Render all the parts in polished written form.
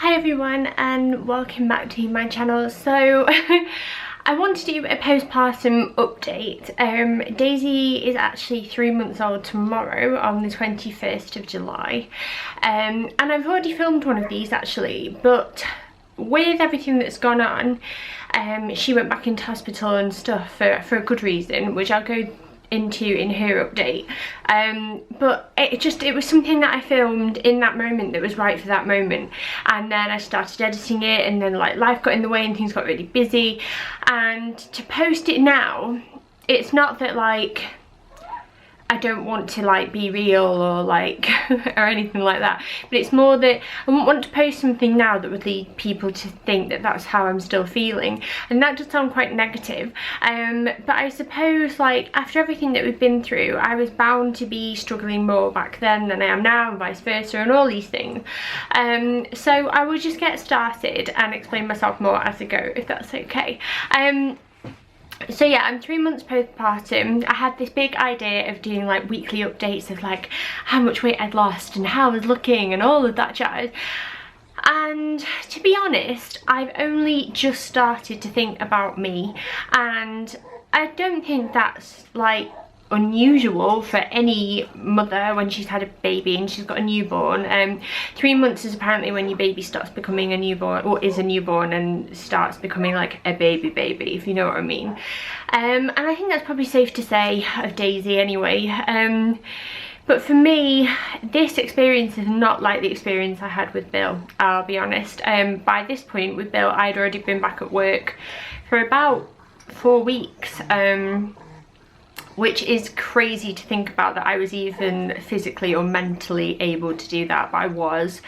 Hi everyone and welcome back to my channel. So I want to do a postpartum update. Daisy is actually 3 months old tomorrow on the 21st of July, and I've already filmed one of these actually, but with everything that's gone on, she went back into hospital and stuff for a good reason, which I'll go into in her update, but it was something that I filmed in that moment that was right for that moment, and then I started editing it, and then like life got in the way and things got really busy, and to post it now, it's not that like I don't want to like be real or like or anything like that, but it's more that I want to post something now that would lead people to think that that's how I'm still feeling, and that does sound quite negative, but I suppose like after everything that we've been through, I was bound to be struggling more back then than I am now, and vice versa, and all these things. So I will just get started and explain myself more as I go, if that's okay. So yeah, I'm 3 months postpartum. I had this big idea of doing like weekly updates of like how much weight I'd lost and how I was looking and all of that jazz. And to be honest, I've only just started to think about me, and I don't think that's like unusual for any mother when she's had a baby and she's got a newborn. 3 months is apparently when your baby starts becoming a newborn, or is a newborn and starts becoming like a baby, if you know what I mean. And I think that's probably safe to say of Daisy anyway. But for me, this experience is not like the experience I had with Bill, I'll be honest. By this point with Bill, I'd already been back at work for about 4 weeks, which is crazy to think about, that I was even physically or mentally able to do that, but I was.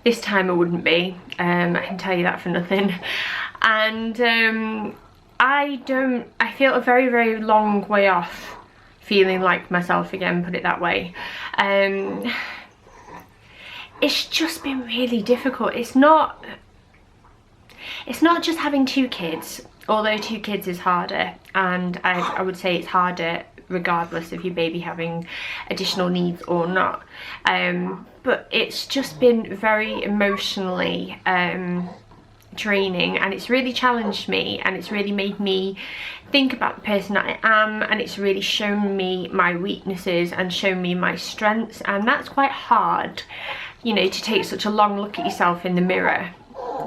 This time I wouldn't be, I can tell you that for nothing. And I feel a very, very long way off feeling like myself again, put it that way. It's just been really difficult. It's not just having 2 kids, although 2 kids is harder, and I would say it's harder regardless of your baby having additional needs or not. But it's just been very emotionally draining, and it's really challenged me, and it's really made me think about the person that I am, and it's really shown me my weaknesses and shown me my strengths, and that's quite hard, you know, to take such a long look at yourself in the mirror,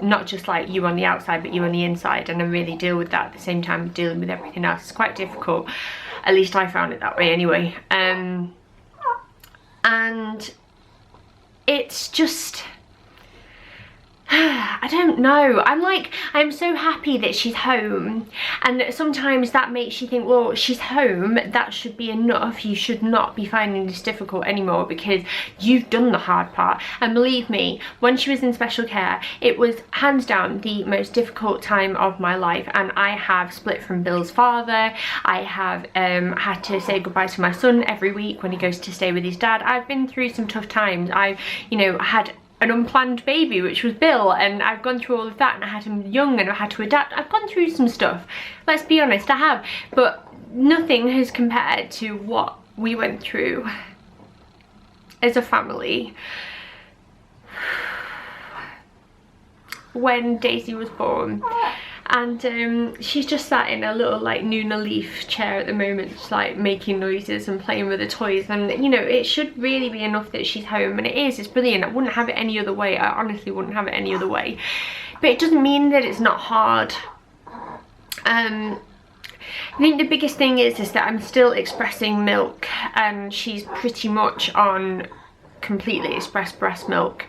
not just like you on the outside but you on the inside, and then really deal with that at the same time dealing with everything else. It's quite difficult, at least I found it that way anyway. And it's just, I don't know, I'm so happy that she's home, and sometimes that makes you think, well, she's home, that should be enough, you should not be finding this difficult anymore because you've done the hard part. And believe me, when she was in special care, it was hands down the most difficult time of my life, and I have split from Bill's father, I have had to say goodbye to my son every week when he goes to stay with his dad. I've been through some tough times. I've, you know, had an unplanned baby, which was Bill, and I've gone through all of that, and I had him young and I had to adapt. I've gone through some stuff, let's be honest, I have, but nothing has compared to what we went through as a family when Daisy was born. And she's just sat in a little like Nuna leaf chair at the moment, just like making noises and playing with the toys, and you know, it should really be enough that she's home, and it is, it's brilliant. I wouldn't have it any other way, I honestly wouldn't have it any other way, but it doesn't mean that it's not hard. I think the biggest thing is that I'm still expressing milk, and she's pretty much on completely expressed breast milk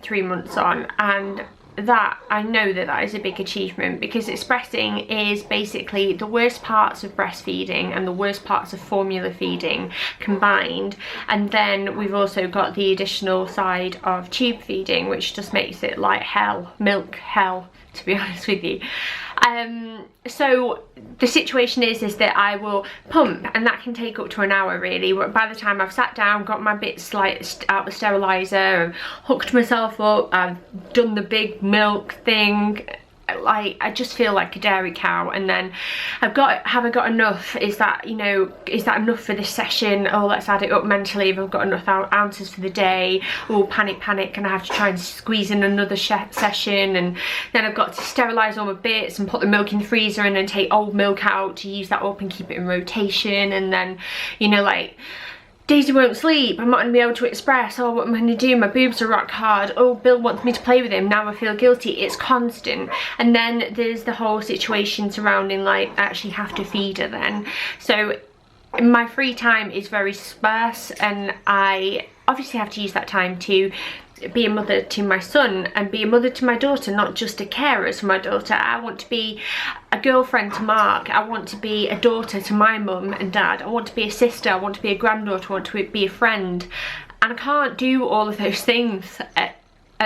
3 months on, and that, I know that that is a big achievement, because expressing is basically the worst parts of breastfeeding and the worst parts of formula feeding combined, and then we've also got the additional side of tube feeding, which just makes it like hell, milk hell, to be honest with you. So the situation is that I will pump, and that can take up to an hour really. By the time I've sat down, got my bits like out the sterilizer and hooked myself up, I've done the big milk thing, like, I just feel like a dairy cow. And then have I got enough? Is that, you know, is that enough for this session? Oh, let's add it up mentally. If I've got enough ounces for the day, oh, panic, and I have to try and squeeze in another session. And then I've got to sterilise all my bits and put the milk in the freezer and then take old milk out to use that up and keep it in rotation. And then, you know, like, Daisy won't sleep, I'm not going to be able to express. Oh, what am I going to do? My boobs are rock hard. Oh, Bill wants me to play with him, now I feel guilty. It's constant. And then there's the whole situation surrounding, like, I actually have to feed her then. So my free time is very sparse, and I obviously have to use that time to be a mother to my son and be a mother to my daughter, not just a carer to my daughter. I want to be a girlfriend to Mark. I want to be a daughter to my mum and dad. I want to be a sister. I want to be a granddaughter. I want to be a friend. And I can't do all of those things at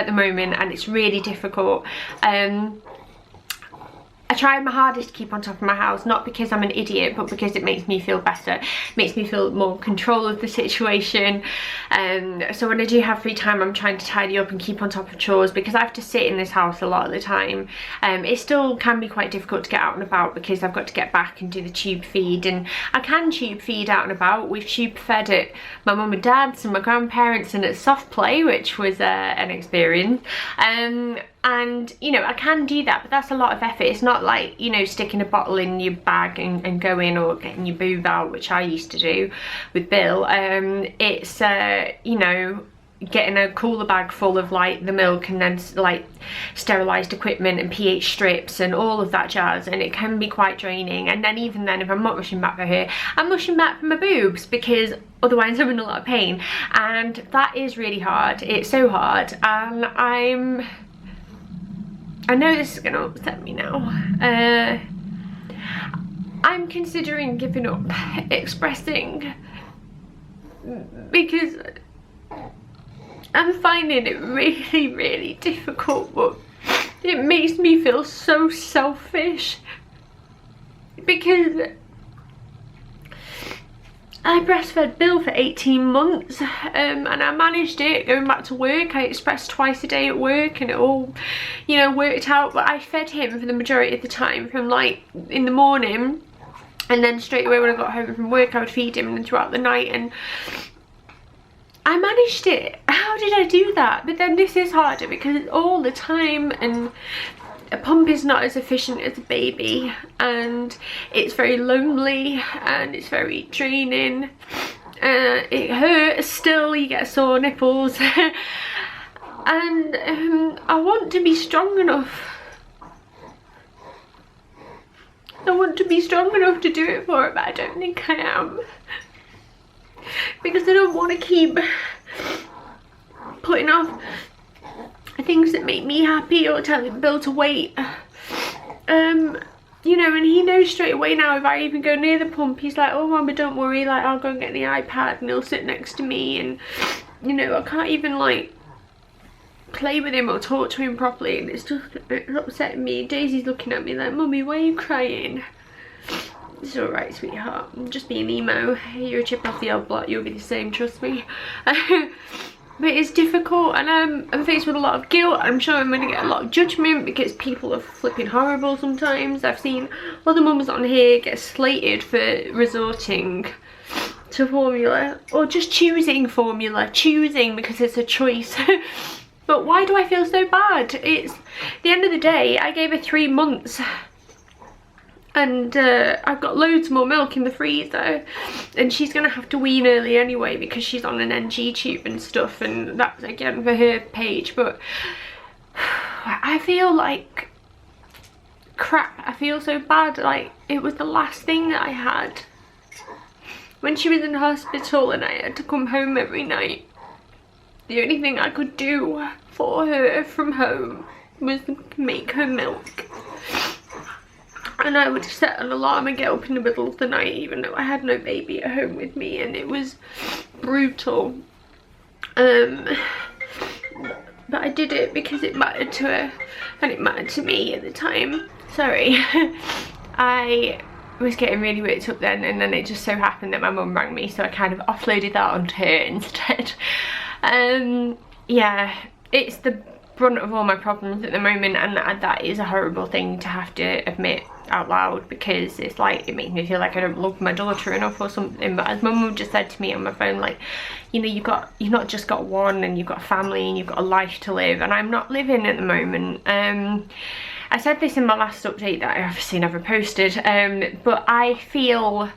the moment, and it's really difficult. I try my hardest to keep on top of my house, not because I'm an idiot, but because it makes me feel better. It makes me feel more in control of the situation. So when I do have free time, I'm trying to tidy up and keep on top of chores, because I have to sit in this house a lot of the time. It still can be quite difficult to get out and about, because I've got to get back and do the tube feed, and I can tube feed out and about. We've tube fed at my mum and dad's and my grandparents and at soft play, which was an experience. And, you know, I can do that, but that's a lot of effort. It's not like, you know, sticking a bottle in your bag and going, or getting your boob out, which I used to do with Bill. It's, you know, getting a cooler bag full of, like, the milk, and then, like, sterilised equipment and pH strips and all of that jazz, and it can be quite draining. And then even then, if I'm not rushing back for her, I'm rushing back for my boobs, because otherwise I'm in a lot of pain. And that is really hard. It's so hard. And I know this is going to upset me now. I'm considering giving up expressing, because I'm finding it really, really difficult, but it makes me feel so selfish, because I breastfed Bill for 18 months, and I managed it going back to work. I expressed twice a day at work, and it all, you know, worked out. But I fed him for the majority of the time, from, like, in the morning, and then straight away when I got home from work I would feed him, and throughout the night, and I managed it. How did I do that? But then this is harder, because it's all the time, and a pump is not as efficient as a baby, and it's very lonely, and it's very draining. It hurts still, you get sore nipples. And I want to be strong enough. I want to be strong enough to do it for it, but I don't think I am. Because I don't want to keep putting off things that make me happy, or telling Bill to wait. You know, and he knows straight away now, if I even go near the pump, he's like, oh mama, don't worry, like, I'll go and get the iPad and he'll sit next to me. And, you know, I can't even, like, play with him or talk to him properly, and it's upsetting me. Daisy's looking at me like, mummy, why are you crying? It's alright, sweetheart, I'm just being emo. You're a chip off the old block, you'll be the same, trust me. But it's difficult, and I'm faced with a lot of guilt. I'm sure I'm going to get a lot of judgement, because people are flipping horrible sometimes. I've seen other mums on here get slated for resorting to formula, or just choosing formula, because it's a choice. But why do I feel so bad? It's the end of the day, I gave her 3 months. And I've got loads more milk in the freezer, and she's going to have to wean early anyway, because she's on an NG tube and stuff, and that's again for her page. But I feel like crap. I feel so bad, like it was the last thing that I had when she was in hospital, and I had to come home every night. The only thing I could do for her from home was make her milk. And I would set an alarm and get up in the middle of the night, even though I had no baby at home with me, and it was brutal. But I did it because it mattered to her, and it mattered to me at the time. Sorry. I was getting really worked up then, and then it just so happened that my mum rang me, so I kind of offloaded that onto her instead. Yeah, it's the brunt of all my problems at the moment, and that is a horrible thing to have to admit out loud, because it's like, it makes me feel like I don't love my daughter enough or something. But as mum just said to me on my phone, like, you know, you've not just got one, and you've got a family, and you've got a life to live, and I'm not living at the moment. I said this in my last update that I obviously never posted, but I feel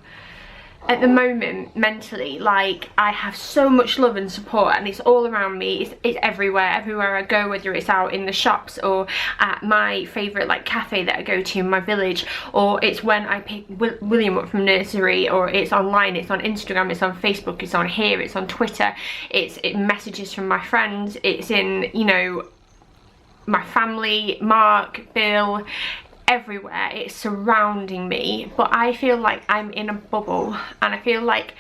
at the moment mentally like I have so much love and support, and it's all around me. It's everywhere I go, whether it's out in the shops or at my favourite like cafe that I go to in my village, or it's when I pick William up from nursery, or it's online, it's on Instagram, it's on Facebook, it's on here, it's on Twitter, it's messages from my friends, it's in, you know, my family, Mark, Bill, everywhere. It's surrounding me, but I feel like I'm in a bubble, and I feel like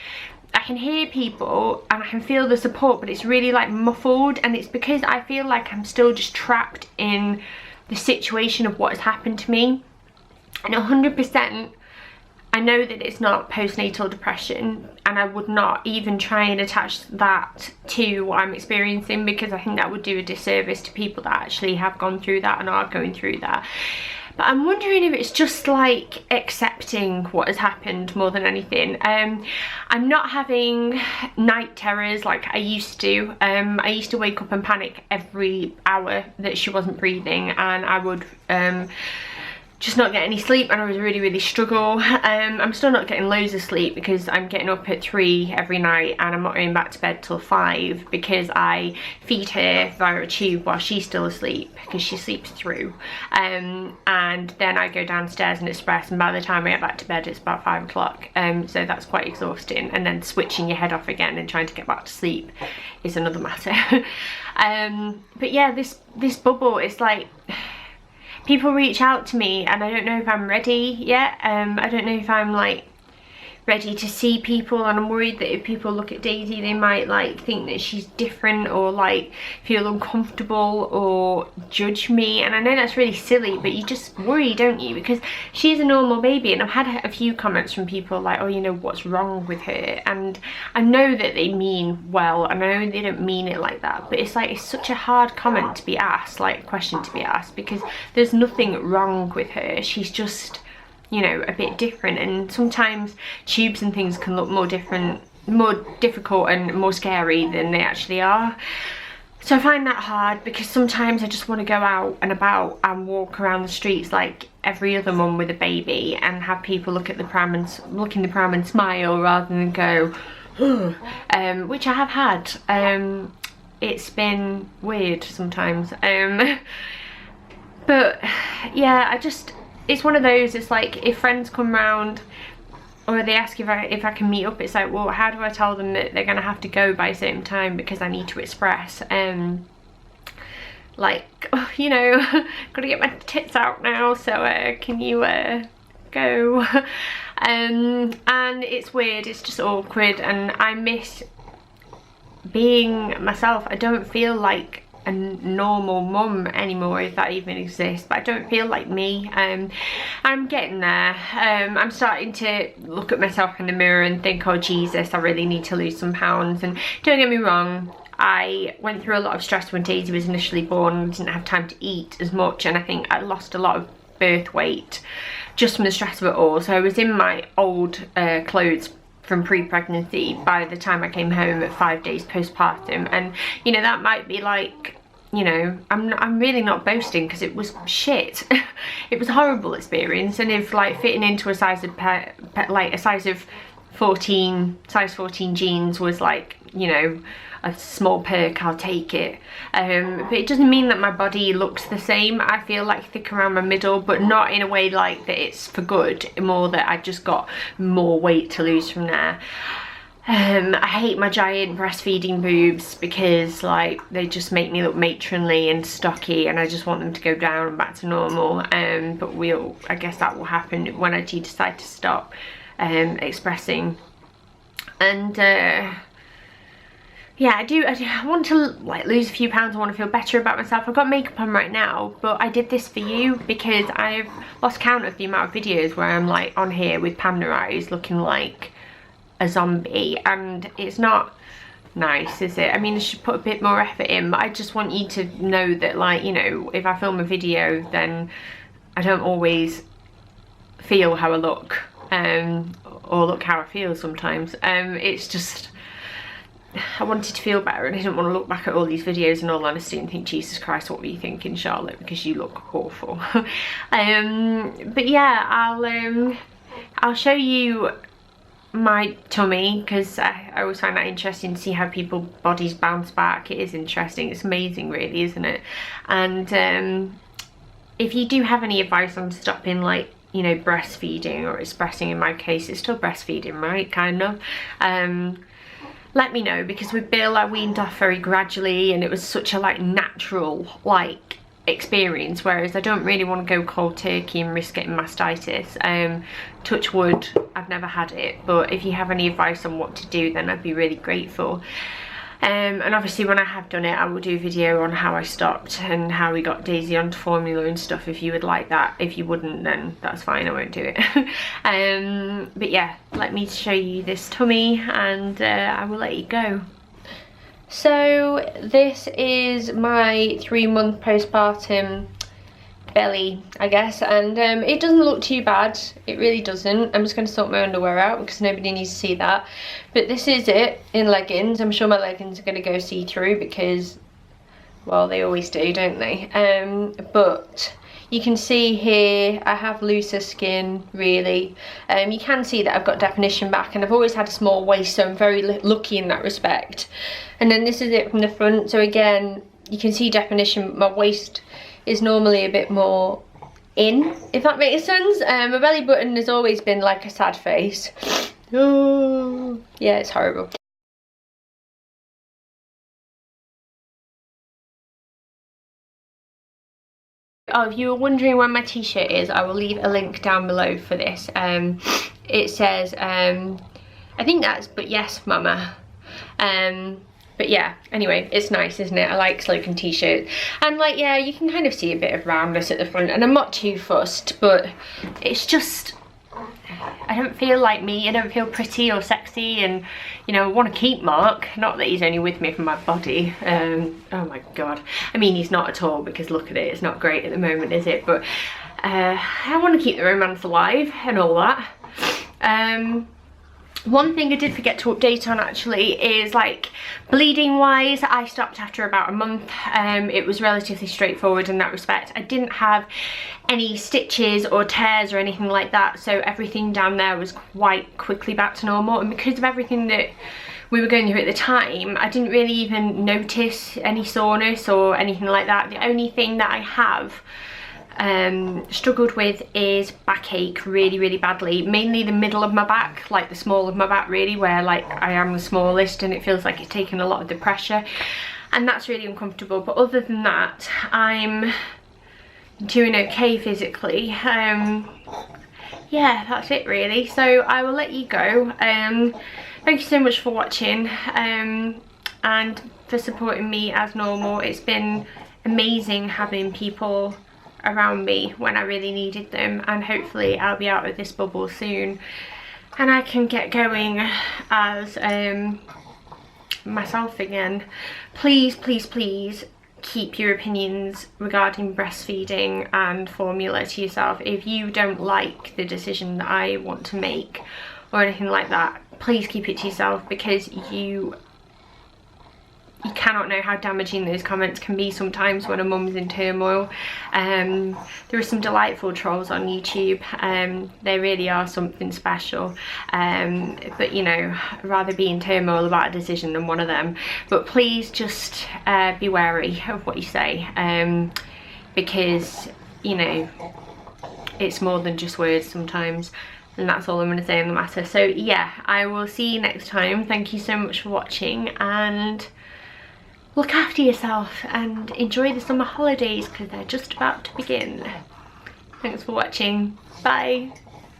I can hear people and I can feel the support, but it's really like muffled, and it's because I feel like I'm still just trapped in the situation of what has happened to me. And 100% I know that it's not postnatal depression, and I would not even try and attach that to what I'm experiencing, because I think that would do a disservice to people that actually have gone through that and are going through that. But I'm wondering if it's just like accepting what has happened more than anything. I'm not having night terrors like I used to. I used to wake up and panic every hour that she wasn't breathing, and I would just not get any sleep, and I was really struggle. I'm still not getting loads of sleep because I'm getting up at 3 every night, and I'm not going back to bed till 5 because I feed her via a tube while she's still asleep, because she sleeps through. And then I go downstairs and express, and by the time I get back to bed it's about 5 o'clock. So that's quite exhausting, and then switching your head off again and trying to get back to sleep is another matter. But yeah, this bubble is like, people reach out to me and I don't know if I'm ready yet. I don't know if I'm like ready to see people, and I'm worried that if people look at Daisy they might like think that she's different, or like feel uncomfortable or judge me. And I know that's really silly, but you just worry, don't you, because she's a normal baby. And I've had a few comments from people like, oh, you know, what's wrong with her? And I know that they mean well, and I know they don't mean it like that, but it's like, it's such a hard comment to be asked, like question to be asked, because there's nothing wrong with her. She's just, you know, a bit different, and sometimes tubes and things can look more difficult and more scary than they actually are. So I find that hard, because sometimes I just want to go out and about and walk around the streets like every other mum with a baby, and have people look in the pram and smile rather than go, which I have had. It's been weird sometimes. But yeah, it's one of those, it's like if friends come round or they ask if I can meet up, it's like, well, how do I tell them that they're gonna have to go by a certain time because I need to express? Like, oh, you know, gotta get my tits out now, so can you go? And it's weird, it's just awkward, and I miss being myself. I don't feel like a normal mum anymore, if that even exists, but I don't feel like me. I'm getting there. I'm starting to look at myself in the mirror and think, oh Jesus, I really need to lose some pounds. And don't get me wrong, I went through a lot of stress when Daisy was initially born and didn't have time to eat as much, and I think I lost a lot of birth weight just from the stress of it all. So I was in my old clothes from pre-pregnancy by the time I came home at 5 days postpartum. And you know, that might be like, you know, I'm really not boasting, because it was shit. It was a horrible experience, and if like fitting into a size of like a size 14 jeans was like, you know, a small perk, I'll take it. But it doesn't mean that my body looks the same. I feel like thick around my middle, but not in a way like that it's for good, more that I just got more weight to lose from there. I hate my giant breastfeeding boobs, because like they just make me look matronly and stocky, and I just want them to go down and back to normal. But I guess that will happen when I do decide to stop expressing. And yeah, I want to like lose a few pounds. I want to feel better about myself. I've got makeup on right now, but I did this for you because I've lost count of the amount of videos where I'm like on here with panda eyes looking like a zombie, and it's not nice, is it? I mean, I should put a bit more effort in, but I just want you to know that, like, you know, if I film a video, then I don't always feel how I look, or look how I feel sometimes. It's just, I wanted to feel better, and I didn't want to look back at all these videos in all honesty and think, Jesus Christ, what were you thinking, Charlotte, because you look awful. But yeah, I'll show you my tummy, because I always find that interesting to see how people's bodies bounce back. It is interesting, it's amazing really, isn't it? And if you do have any advice on stopping, like, you know, breastfeeding, or expressing, in my case it's still breastfeeding, right, kind of, let me know, because with Bill I weaned off very gradually, and it was such a like natural like experience, whereas I don't really want to go cold turkey and risk getting mastitis. Touch wood, I've never had it, but if you have any advice on what to do, then I'd be really grateful. And obviously when I have done it, I will do a video on how I stopped and how we got Daisy onto formula and stuff, if you would like that. If you wouldn't, then that's fine, I won't do it. But yeah, let me show you this tummy, and I will let you go. So this is my 3-month postpartum belly, I guess, and it doesn't look too bad, it really doesn't. I'm just going to sort my underwear out because nobody needs to see that, but this is it in leggings. I'm sure my leggings are going to go see-through because, well, they always do, don't they? But you can see here I have looser skin, really. You can see that I've got definition back, and I've always had a small waist, so I'm very lucky in that respect. And then this is it from the front. So again, you can see definition. My waist is normally a bit more in, if that makes sense. My belly button has always been like a sad face. Oh, yeah, it's horrible. Oh, if you were wondering where my t-shirt is, I will leave a link down below for this. It says, I think that's "But Yes, Mama." But yeah, anyway, it's nice, isn't it? I like sloping t-shirts. And like, yeah, you can kind of see a bit of roundness at the front, and I'm not too fussed, but it's just, I don't feel like me. I don't feel pretty or sexy, and, you know, I want to keep Mark. Not that he's only with me for my body. Oh my God. I mean, he's not at all, because look at it. It's not great at the moment, is it? But I want to keep the romance alive and all that. One thing I did forget to update on actually is, like, bleeding wise, I stopped after about a month. It was relatively straightforward in that respect. I didn't have any stitches or tears or anything like that, so everything down there was quite quickly back to normal. And because of everything that we were going through at the time, I didn't really even notice any soreness or anything like that. The only thing that I have struggled with is backache really badly, mainly the middle of my back, like the small of my back really, where like I am the smallest, and it feels like it's taken a lot of the pressure, and that's really uncomfortable. But other than that, I'm doing okay physically. Yeah, that's it really. So I will let you go. Thank you so much for watching, and for supporting me as normal. It's been amazing having people around me when I really needed them, and hopefully I'll be out of this bubble soon and I can get going as myself again. Please keep your opinions regarding breastfeeding and formula to yourself. If you don't like the decision that I want to make or anything like that, please keep it to yourself, because you cannot know how damaging those comments can be sometimes when a mum's in turmoil. There are some delightful trolls on YouTube. They really are something special. But you know, I'd rather be in turmoil about a decision than one of them. But please just be wary of what you say, because, you know, it's more than just words sometimes. And that's all I'm going to say on the matter. So yeah, I will see you next time. Thank you so much for watching, and look after yourself and enjoy the summer holidays, because they're just about to begin. Thanks for watching. Bye.